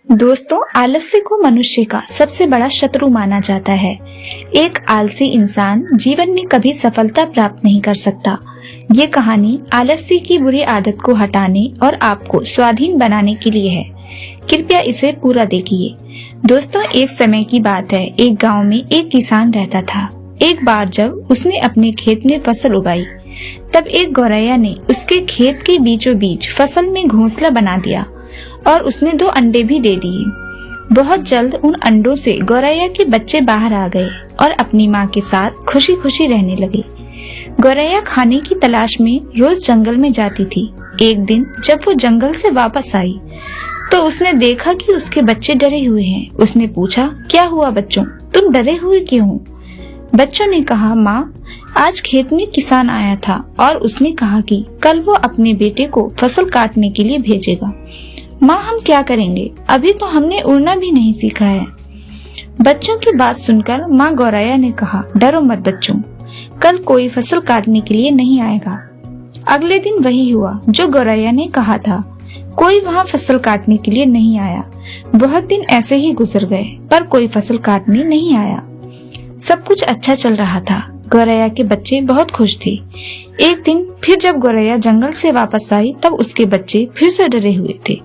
दोस्तों, आलस्य को मनुष्य का सबसे बड़ा शत्रु माना जाता है। एक आलसी इंसान जीवन में कभी सफलता प्राप्त नहीं कर सकता। ये कहानी आलस्य की बुरी आदत को हटाने और आपको स्वाधीन बनाने के लिए है। कृपया इसे पूरा देखिए। दोस्तों, एक समय की बात है। एक गांव में एक किसान रहता था। एक बार जब उसने अपने खेत में फसल उगाई, तब एक गौरैया ने उसके खेत के बीचों बीच फसल में घोंसला बना दिया और उसने 2 अंडे भी दे दिए। बहुत जल्द उन अंडों से गौरैया के बच्चे बाहर आ गए और अपनी माँ के साथ खुशी खुशी रहने लगे। गौरैया खाने की तलाश में रोज जंगल में जाती थी। एक दिन जब वो जंगल से वापस आई तो उसने देखा कि उसके बच्चे डरे हुए हैं। उसने पूछा, क्या हुआ बच्चों, तुम डरे हुए क्यों हो? बच्चों ने कहा, माँ, आज खेत में किसान आया था और उसने कहा कि कल वो अपने बेटे को फसल काटने के लिए भेजेगा। माँ, हम क्या करेंगे? अभी तो हमने उड़ना भी नहीं सीखा है। बच्चों की बात सुनकर माँ गौरैया ने कहा, डरो मत बच्चों, कल कोई फसल काटने के लिए नहीं आएगा। अगले दिन वही हुआ जो गौरैया ने कहा था। कोई वहाँ फसल काटने के लिए नहीं आया। बहुत दिन ऐसे ही गुजर गए, पर कोई फसल काटने नहीं आया। सब कुछ अच्छा चल रहा था। गौरैया के बच्चे बहुत खुश थे। एक दिन फिर जब गौरैया जंगल से वापस आई, तब उसके बच्चे फिर से डरे हुए थे।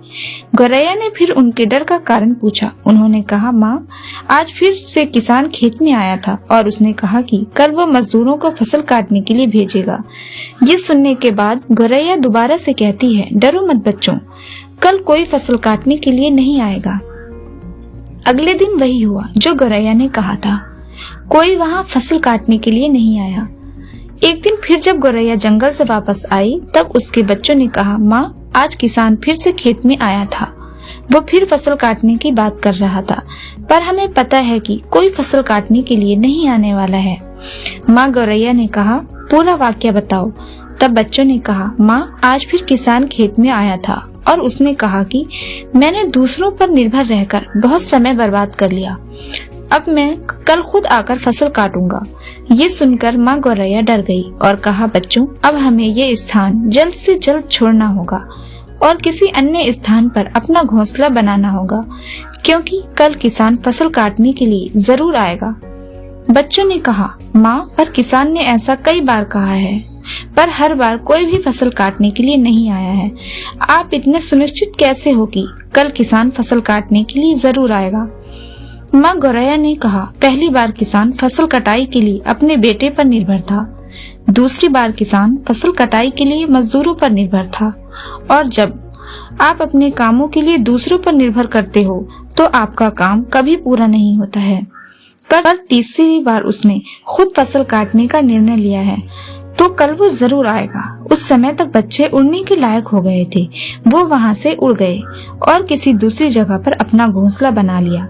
गौरैया ने फिर उनके डर का कारण पूछा। उन्होंने कहा, माँ, आज फिर से किसान खेत में आया था और उसने कहा कि कल वो मजदूरों को फसल काटने के लिए भेजेगा। ये सुनने के बाद गौरैया दोबारा से कहती है, डरो मत बच्चों, कल कोई फसल काटने के लिए नहीं आएगा। अगले दिन वही हुआ जो गौरैया ने कहा था। कोई वहाँ फसल काटने के लिए नहीं आया। एक दिन फिर जब गौरैया जंगल से वापस आई, तब उसके बच्चों ने कहा, माँ, आज किसान फिर से खेत में आया था। वो फिर फसल काटने की बात कर रहा था, पर हमें पता है कि कोई फसल काटने के लिए नहीं आने वाला है। माँ गौरैया ने कहा, पूरा वाक्य बताओ। तब बच्चों ने कहा, माँ, आज फिर किसान खेत में आया था और उसने कहा कि मैंने दूसरों पर निर्भर रहकर बहुत समय बर्बाद कर लिया। अब मैं कल खुद आकर फसल काटूंगा। ये सुनकर माँ गौरैया डर गई और कहा, बच्चों, अब हमें ये स्थान जल्द से जल्द छोड़ना होगा और किसी अन्य स्थान पर अपना घोंसला बनाना होगा, क्योंकि कल किसान फसल काटने के लिए जरूर आएगा। बच्चों ने कहा, माँ, पर किसान ने ऐसा कई बार कहा है, पर हर बार कोई भी फसल काटने के लिए नहीं आया है। आप इतने सुनिश्चित कैसे हो कि कल किसान फसल काटने के लिए जरूर आएगा? माँ गौरैया ने कहा, पहली बार किसान फसल कटाई के लिए अपने बेटे पर निर्भर था। दूसरी बार किसान फसल कटाई के लिए मजदूरों पर निर्भर था। और जब आप अपने कामों के लिए दूसरों पर निर्भर करते हो तो आपका काम कभी पूरा नहीं होता है। पर तीसरी बार उसने खुद फसल काटने का निर्णय लिया है, तो कल वो जरूर आएगा। उस समय तक बच्चे उड़ने के लायक हो गए थे। वो वहाँ से उड़ गए और किसी दूसरी जगह पर अपना घोंसला बना लिया।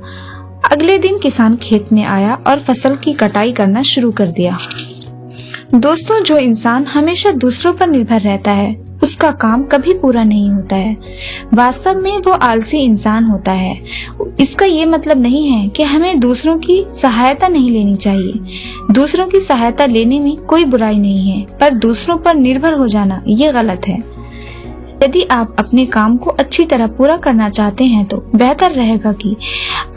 अगले दिन किसान खेत में आया और फसल की कटाई करना शुरू कर दिया। दोस्तों, जो इंसान हमेशा दूसरों पर निर्भर रहता है, उसका काम कभी पूरा नहीं होता है। वास्तव में वो आलसी इंसान होता है। इसका ये मतलब नहीं है कि हमें दूसरों की सहायता नहीं लेनी चाहिए। दूसरों की सहायता लेने में कोई बुराई नहीं है, पर दूसरों पर निर्भर हो जाना ये गलत है। यदि आप अपने काम को अच्छी तरह पूरा करना चाहते हैं तो बेहतर रहेगा कि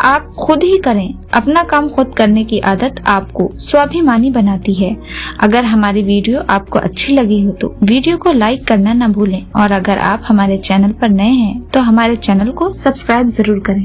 आप खुद ही करें। अपना काम खुद करने की आदत आपको स्वाभिमानी बनाती है। अगर हमारी वीडियो आपको अच्छी लगी हो तो वीडियो को लाइक करना न भूलें और अगर आप हमारे चैनल पर नए हैं तो हमारे चैनल को सब्सक्राइब जरूर करें।